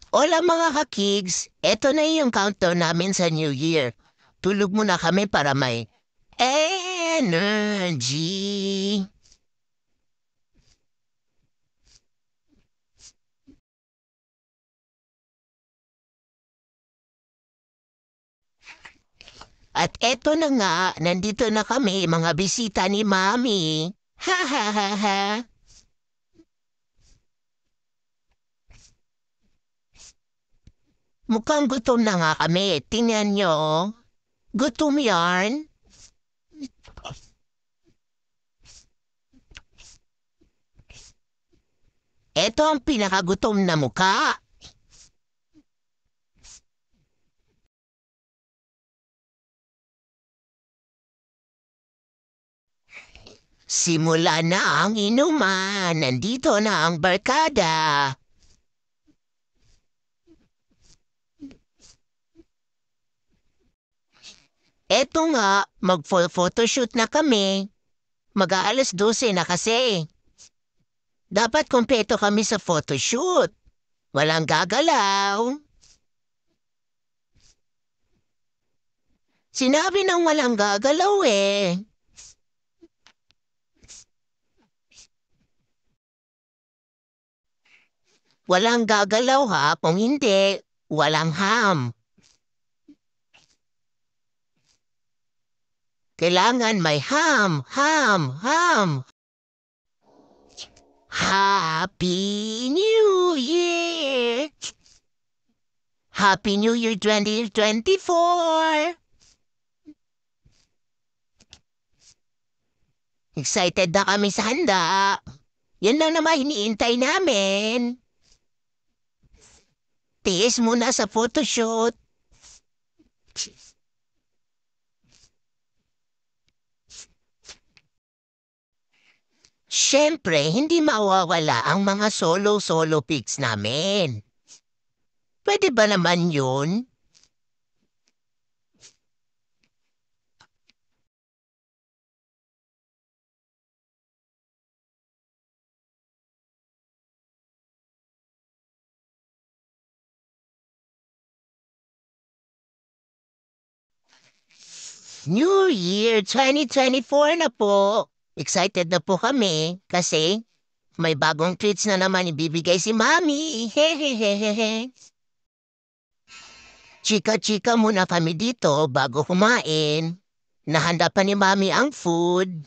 Hola mga kakigs, eto na yung countdown namin sa New Year. Tulog muna kami para may energy. At eto na nga, nandito na kami, mga bisita ni Mami. Ha ha ha ha. Mukhang gutom na nga kami. Tingnan nyo. Gutom yarn. Eto ang pinakagutom na mukha. Simula na ang inuman. Nandito na ang barkada. Eto nga, mag-photoshoot na kami. Mag-aalas 12 na kasi. Dapat kumpleto kami sa photoshoot. Walang gagalaw. Sinabi ng walang gagalaw eh. Walang gagalaw ha, kung hindi, walang ham. Kailangan may ham, ham, ham. Happy New Year! Happy New Year 2024! Excited na kami sa handa. Yan lang naman hiniintay namin. Tiis muna sa photoshoot. Siyempre, hindi mawawala ang mga solo-solo pics namin. Pwede ba naman yun? New Year 2024 na po. Excited na po kami kasi may bagong treats na naman ibibigay si Mami. Hehehehe. Chika-chika muna kami dito bago kumain. Nahanda pa ni Mami ang food.